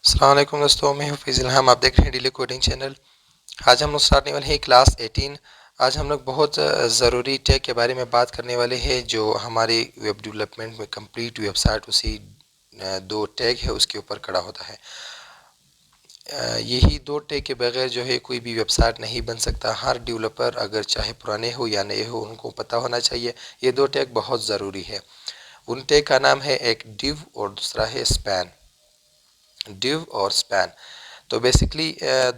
अस्सलाम वालेकुम दोस्तों, मैं हूं फैज़ल। हम आप देख रहे हैं डेली कोडिंग चैनल। आज हम लोग स्टार्ट करने वाले हैं क्लास 18। आज हम लोग बहुत ज़रूरी टैग के बारे में बात करने वाले हैं जो हमारी वेब डेवलपमेंट में कंप्लीट वेबसाइट उसी दो टैग है उसके ऊपर खड़ा होता है। यही दो टैग के बगैर जो है कोई भी वेबसाइट नहीं बन सकता। हर डेवलपर अगर चाहे पुराने हो या नए हो उनको पता होना चाहिए ये दो टैग बहुत ज़रूरी है। उन टैग का नाम है एक डिव और दूसरा है स्पैन। डिव और स्पैन तो बेसिकली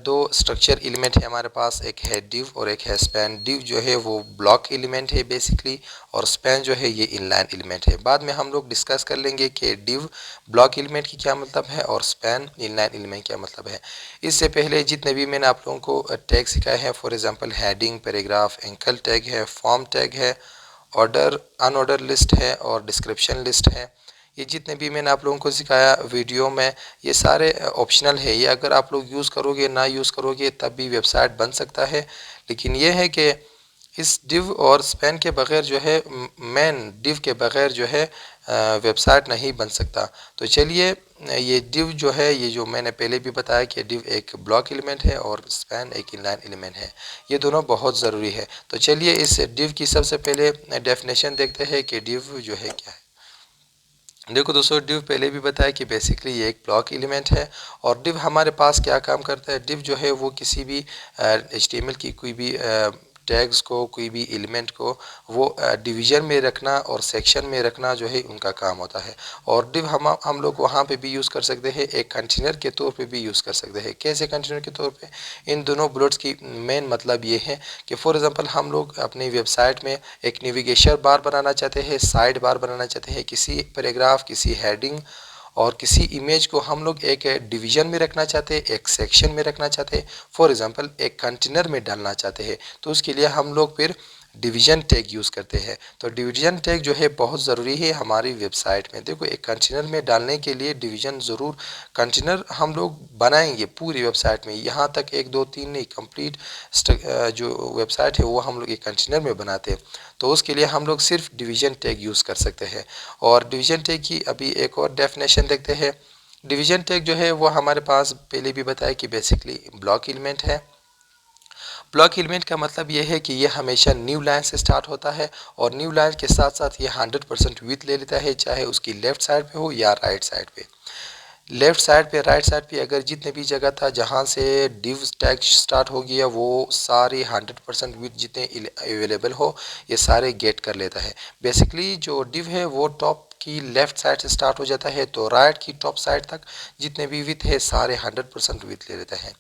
दो स्ट्रक्चर एलिमेंट है हमारे पास, एक है डिव और एक है स्पैन। डिव जो है वो ब्लॉक एलिमेंट है बेसिकली, और स्पैन जो है ये इनलाइन एलिमेंट है। बाद में हम लोग डिस्कस कर लेंगे कि डिव ब्लॉक एलिमेंट की क्या मतलब है और स्पैन इनलाइन एलिमेंट क्या मतलब है। इससे पहले जितने भी मैंने आप लोगों को टैग सिखाए हैं, for example heading, paragraph, ankle tag है, फॉर्म टैग है, ऑर्डर, अनऑर्डर लिस्ट है और डिस्क्रिप्शन लिस्ट है। ये जितने भी मैंने आप लोगों को सिखाया वीडियो में, ये सारे ऑप्शनल है। ये अगर आप लोग यूज़ करोगे ना यूज़ करोगे तब भी वेबसाइट बन सकता है। लेकिन ये है कि इस डिव और स्पैन के बगैर जो है, मेन डिव के बगैर जो है वेबसाइट नहीं बन सकता। तो चलिए, ये डिव जो है, ये जो मैंने पहले भी बताया कि डिव एक ब्लॉक एलिमेंट है और स्पैन एक इनलाइन एलिमेंट है। ये दोनों बहुत ज़रूरी है। तो चलिए इस डिव की सबसे पहले डेफिनेशन देखते हैं कि डिव जो है क्या है। देखो दोस्तों, डिव पहले भी बताया कि बेसिकली ये एक ब्लॉक एलिमेंट है। और डिव हमारे पास क्या काम करता है, डिव जो है वो किसी भी एचटीएमएल की कोई भी टैग्स को, कोई भी एलिमेंट को वो डिवीजन में रखना और सेक्शन में रखना जो है उनका काम होता है। और डिव हम लोग वहाँ पे भी यूज़ कर सकते हैं, एक कंटेनर के तौर पे भी यूज़ कर सकते हैं। कैसे कंटेनर के तौर पे? इन दोनों बुलेट्स की मेन मतलब ये है कि फॉर एग्जांपल हम लोग अपनी वेबसाइट में एक नेविगेशन बार बनाना चाहते हैं, साइड बार बनाना चाहते हैं, किसी पैराग्राफ, किसी हेडिंग और किसी इमेज को हम लोग एक डिवीजन में रखना चाहते हैं, एक सेक्शन में रखना चाहते हैं, फॉर एग्जांपल एक कंटेनर में डालना चाहते हैं, तो उसके लिए हम लोग फिर डिवीजन टैग यूज़ करते हैं। तो डिवीजन टैग जो है बहुत ज़रूरी है हमारी वेबसाइट में। देखो, एक कंटेनर में डालने के लिए डिवीजन ज़रूर, कंटेनर हम लोग बनाएंगे पूरी वेबसाइट में, यहाँ तक एक दो तीन नहीं, कंप्लीट जो वेबसाइट है वो हम लोग एक कंटेनर में बनाते हैं। तो उसके लिए हम लोग सिर्फ डिवीजन टैग यूज़ कर सकते हैं। और डिवीजन टैग की अभी एक और डेफिनेशन देखते हैं। डिवीजन टैग जो है वो हमारे पास पहले भी बताया कि बेसिकली ब्लॉक एलिमेंट है। ब्लॉक एलिमेंट का मतलब ये है कि ये हमेशा न्यू लाइन से स्टार्ट होता है और न्यू लाइन के साथ साथ ये 100% विड्थ ले लेता है, चाहे उसकी लेफ्ट साइड पे हो या राइट साइड पे। लेफ्ट साइड पे, राइट साइड पे अगर जितने भी जगह था जहाँ से डिव टैग स्टार्ट हो गया वो सारे 100% विथ जितने अवेलेबल हो ये सारे गेट कर लेता है। बेसिकली जो डिव है वो टॉप की लेफ्ट साइड से स्टार्ट हो जाता है, तो राइट की टॉप साइड तक जितने भी विथ है सारे 100% विथ ले लेता है।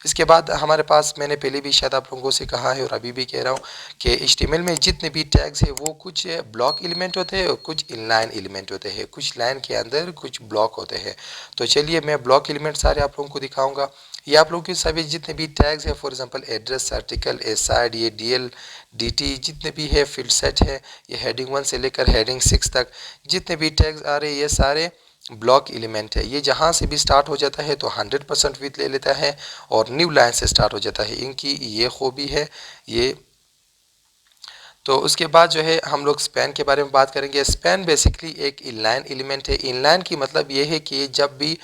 इसके बाद हमारे पास, मैंने पहले भी शायद आप लोगों से कहा है और अभी भी कह रहा हूँ कि एचटीएमएल में जितने भी टैग्स है वो कुछ ब्लॉक एलिमेंट होते हैं और कुछ इनलाइन एलिमेंट होते हैं, कुछ लाइन के अंदर कुछ ब्लॉक होते हैं। तो चलिए मैं ब्लॉक एलिमेंट सारे आप लोगों को दिखाऊंगा। ये आप लोगों के सभी जितने भी टैग्स है, for example address, article, aside, ये डीएल, डीटी जितने भी है, फील्ड सेट है, ये हेडिंग 1 से लेकर हेडिंग 6 तक जितने भी टैग्स आ रहे हैं ये सारे ब्लॉक एलिमेंट है। ये जहाँ से भी स्टार्ट हो जाता है तो 100% विथ ले लेता है और न्यू लाइन से स्टार्ट हो जाता है। इनकी ये खूबी है ये। तो उसके बाद जो है हम लोग स्पैन के बारे में बात करेंगे। स्पैन बेसिकली एक इनलाइन एलिमेंट है। इनलाइन की मतलब ये है कि जब भी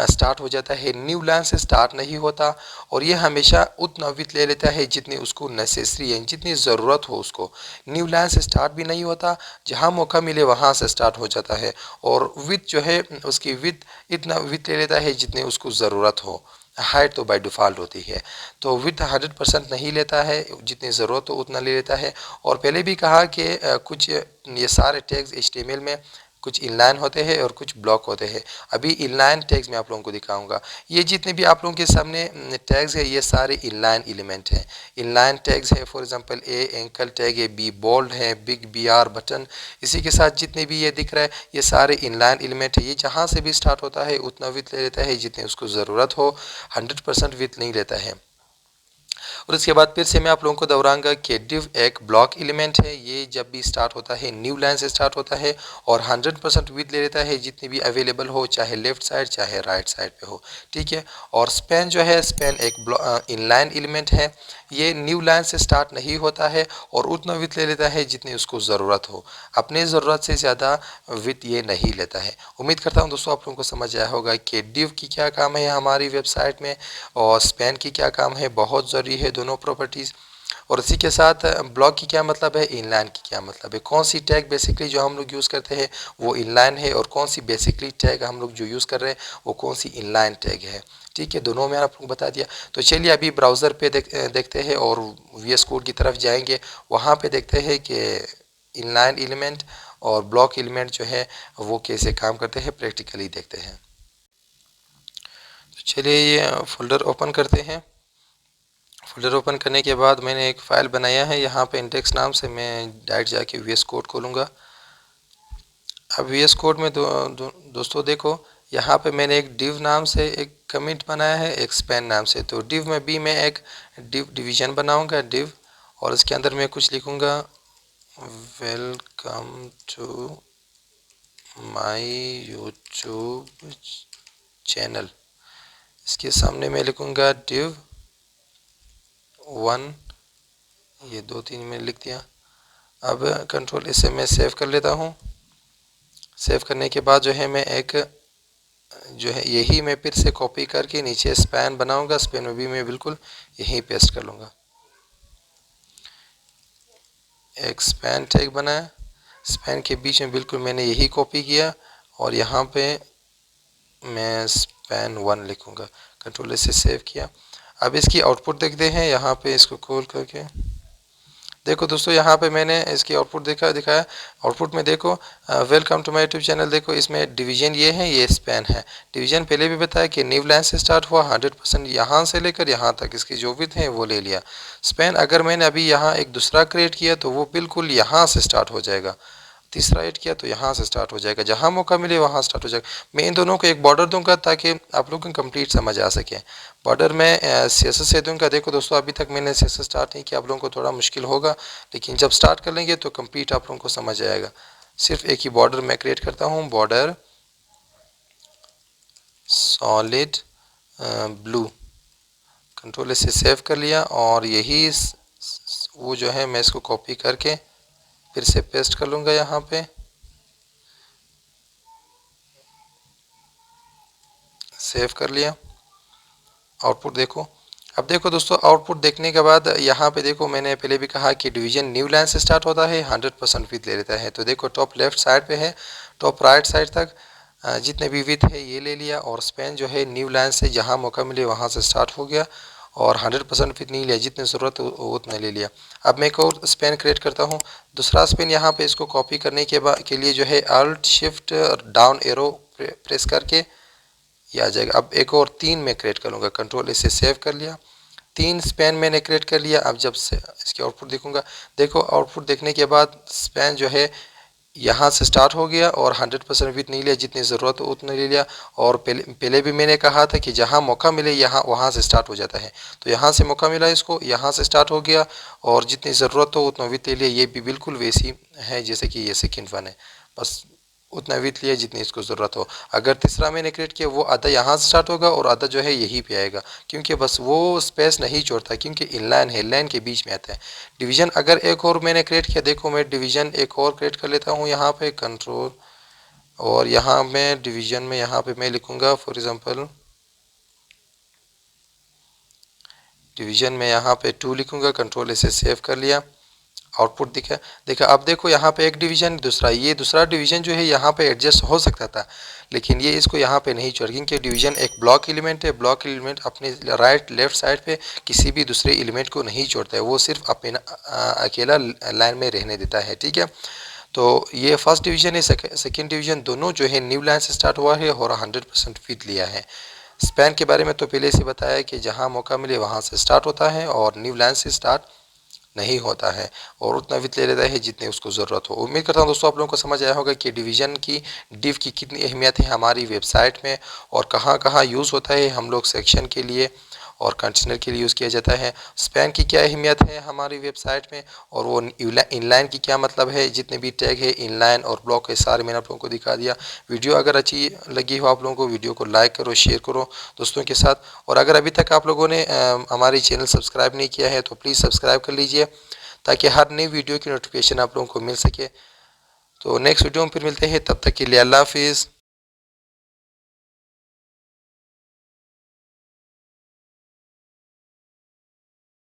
स्टार्ट हो जाता है, न्यू लाइन से स्टार्ट नहीं होता और ये हमेशा उतना विथ ले लेता है जितनी उसको नेसेसरी है, जितनी ज़रूरत हो उसको। न्यू लाइन से स्टार्ट भी नहीं होता, जहाँ मौका मिले वहाँ से स्टार्ट हो जाता है। और विथ जो है उसकी विथ इतना विथ ले लेता है जितनी उसको ज़रूरत हो। हाइट तो बाय डिफ़ॉल्ट होती है, तो विथ 100% नहीं लेता है, जितनी ज़रूरत हो उतना ले लेता है। और पहले भी कहा कि कुछ ये सारे टैग्स एचटीएमएल में कुछ इनलाइन होते हैं और कुछ ब्लॉक होते हैं। अभी इनलाइन टैग्स मैं आप लोगों को दिखाऊंगा। ये जितने भी आप लोगों के सामने टैग्स है ये सारे इनलाइन एलिमेंट हैं। इनलाइन टैग्स है, for example A ankle tag है, बी बोल्ड है, बिग बी आर बटन, इसी के साथ जितने भी ये दिख रहा है ये सारे इनलाइन एलिमेंट है। ये जहाँ से भी स्टार्ट होता है उतना विथ ले लेता है जितने उसको ज़रूरत हो, 100% विथ नहीं लेता है। और इसके बाद फिर से मैं आप लोगों को दोहराऊंगा कि div एक ब्लॉक एलिमेंट है। ये जब भी स्टार्ट होता है न्यू लाइन से स्टार्ट होता है और 100% विड्थ ले लेता है जितनी भी अवेलेबल हो, चाहे लेफ्ट साइड चाहे राइट साइड पे हो, ठीक है। और स्पैन जो है, स्पैन एक इनलाइन एलिमेंट है। ये न्यू लाइन से स्टार्ट नहीं होता है और उतना विड्थ ले लेता है जितनी उसको ज़रूरत हो, अपने ज़रूरत से ज़्यादा विड्थ ये नहीं लेता है। उम्मीद करता हूँ दोस्तों आप लोगों को समझ आया होगा कि div की क्या काम है हमारी वेबसाइट में और स्पैन की क्या काम है। बहुत ज़रूरी है दोनों प्रॉपर्टीज़। और इसी के साथ ब्लॉक की क्या मतलब है, इनलाइन की क्या मतलब है, कौन सी टैग बेसिकली जो हम लोग यूज़ करते हैं वो इनलाइन है और कौन सी बेसिकली टैग हम लोग जो यूज़ कर रहे हैं वो कौन सी इनलाइन टैग है, ठीक है। दोनों में आपको बता दिया। तो चलिए अभी ब्राउज़र पे देखते हैं और VS कोड की तरफ जाएंगे। वहाँ पे देखते हैं कि इनलाइन एलिमेंट और ब्लॉक एलिमेंट जो है वो कैसे काम करते हैं, प्रैक्टिकली देखते हैं। तो चलिए ये फोल्डर ओपन करते हैं। फोल्डर ओपन करने के बाद मैंने एक फ़ाइल बनाया है यहाँ पे इंडेक्स नाम से। मैं डायरेक्ट जाके VS कोड खोलूँगा। अब VS कोड में दोस्तों देखो यहाँ पे मैंने एक div नाम से एक कमिट बनाया है, एक स्पैन नाम से। तो div में भी मैं एक डिवीज़न बनाऊँगा div, और इसके अंदर मैं कुछ लिखूँगा welcome to my YouTube channel. इसके सामने मैं लिखूँगा div 1, ये 2-3 मैंने लिख दिया। अब कंट्रोल इसे मैं सेव कर लेता हूँ। सेव करने के बाद जो है मैं एक जो है यही मैं फिर से कॉपी करके नीचे स्पैन बनाऊंगा। स्पैन में भी मैं बिल्कुल यही पेस्ट कर लूँगा। एक स्पैन टैग बनाया, स्पैन के बीच में बिल्कुल मैंने यही कॉपी किया और यहाँ पे मैं स्पैन 1 लिखूँगा। कंट्रोल इसे सेव किया। अब इसकी आउटपुट देखते हैं। यहाँ पे इसको खोल करके देखो दोस्तों, यहाँ पे मैंने इसकी आउटपुट दिखाया। आउटपुट में देखो welcome to my YouTube channel. देखो इसमें डिवीज़न ये है, ये स्पैन है। डिवीज़न पहले भी बताया कि न्यू लाइन से स्टार्ट हुआ, 100% यहाँ से लेकर यहाँ तक इसकी जो विड्थ है वो ले लिया। स्पैन अगर मैंने अभी यहाँ एक दूसरा क्रिएट किया तो वो बिल्कुल यहाँ से स्टार्ट हो जाएगा। तीसरा ऐड किया तो यहाँ से स्टार्ट हो जाएगा, जहाँ मौका मिले वहाँ स्टार्ट हो जाएगा। मैं इन दोनों को एक बॉर्डर दूंगा ताकि आप लोगों को कंप्लीट समझ आ सके। बॉर्डर में CSS से दूंगा। देखो दोस्तों अभी तक मैंने CSS स्टार्ट नहीं किया, आप लोगों को थोड़ा मुश्किल होगा, लेकिन जब स्टार्ट कर लेंगे तो कंप्लीट आप लोगों को समझ आएगा। सिर्फ एक ही बॉर्डर मैं क्रिएट करता हूँ, बॉर्डर सॉलिड ब्लू। कंट्रोल इसे सेव कर लिया और यही वो जो है मैं इसको कॉपी करके फिर से पेस्ट कर लूँगा यहाँ पे। सेव कर लिया। आउटपुट देखो। अब देखो दोस्तों आउटपुट देखने के बाद यहाँ पे देखो मैंने पहले भी कहा कि डिवीज़न न्यू लाइन से स्टार्ट होता है, 100% विड्थ ले लेता है। तो देखो टॉप लेफ्ट साइड पे है, टॉप राइट साइड तक जितने भी विड्थ है ये ले लिया और स्पैन जो है न्यू लाइन से जहाँ मौका मिले वहाँ से स्टार्ट हो गया और 100% विड्थ नहीं लिया, जितनी ज़रूरत हो उतना ले लिया। अब मैं एक और स्पैन क्रिएट करता हूँ, दूसरा स्पैन। यहाँ पे इसको कॉपी करने के लिए जो है Alt Shift down arrow press करके ये आ जाएगा। अब एक और 3 मैं क्रिएट करूँगा। कंट्रोल इसे सेव कर लिया। 3 स्पैन मैंने क्रिएट कर लिया। अब जब से इसकी आउटपुट देखूँगा, देखो आउटपुट देखने के बाद स्पैन जो है यहाँ से स्टार्ट हो गया और 100% विड्थ नहीं लिया, जितनी ज़रूरत हो उतना ले लिया। और पहले भी मैंने कहा था कि जहाँ मौका मिले यहाँ वहाँ से स्टार्ट हो जाता है। तो यहाँ से मौका मिला इसको, यहाँ से स्टार्ट हो गया और जितनी ज़रूरत हो उतना विड्थ ले लिया। ये भी बिल्कुल वैसी है जैसे कि ये सेकंड वन है, बस उतना विड्थ लिया जितनी इसको ज़रूरत हो। अगर तीसरा मैंने क्रिएट किया वो आधा यहाँ से स्टार्ट होगा और आधा जो है यहीं पे आएगा, क्योंकि बस वो स्पेस नहीं छोड़ता, क्योंकि इनलाइन है, लाइन के बीच में आता है। डिवीज़न अगर एक और मैंने क्रिएट किया, देखो मैं डिवीज़न एक और क्रिएट कर लेता हूँ यहाँ पे कंट्रोल, और यहाँ मैं डिवीज़न में यहाँ पे मैं लिखूँगा फॉर एग्ज़ाम्पल डिवीज़न में यहाँ पे 2 लिखूँगा। कंट्रोल इसे सेव कर लिया। आउटपुट देखा। अब देखो यहाँ पे एक डिवीज़न, ये दूसरा डिवीज़न जो है यहाँ पे एडजस्ट हो सकता था, लेकिन ये इसको यहाँ पे नहीं छोड़, क्योंकि डिवीज़न एक ब्लॉक एलिमेंट है। ब्लॉक एलिमेंट अपने राइट लेफ्ट साइड पे किसी भी दूसरे एलिमेंट को नहीं छोड़ता है, वो सिर्फ अपना अकेला लाइन में रहने देता है, ठीक है। तो ये फर्स्ट डिवीज़न है, सेकेंड डिवीज़न दोनों जो है न्यू लाइन से स्टार्ट हुआ है और 100% विड्थ लिया है। स्पैन के बारे में तो पहले से बताया कि जहाँ मौका मिले वहाँ से स्टार्ट होता है और न्यू लाइन से स्टार्ट नहीं होता है और उतना विड्थ ले लेता है जितनी उसको ज़रूरत हो। उम्मीद करता हूँ दोस्तों आप लोगों को समझ आया होगा कि डिवीज़न की डिव की कितनी अहमियत है हमारी वेबसाइट में और कहाँ कहाँ यूज़ होता है हम लोग सेक्शन के लिए और कंटेनर के लिए यूज़ किया जाता है। स्पैन की क्या अहमियत है हमारी वेबसाइट में और वो इनलाइन की क्या मतलब है, जितने भी टैग है इनलाइन और ब्लॉक है सारे मैंने आप लोगों को दिखा दिया। वीडियो अगर अच्छी लगी हो आप लोगों को, वीडियो को लाइक करो, शेयर करो दोस्तों के साथ। और अगर अभी तक आप लोगों ने हमारी चैनल सब्सक्राइब नहीं किया है तो प्लीज़ सब्सक्राइब कर लीजिए ताकि हर नई वीडियो की नोटिफिकेशन आप लोगों को मिल सके। तो नेक्स्ट वीडियो में फिर मिलते हैं, तब तक के लिए अल्लाह हाफिज़।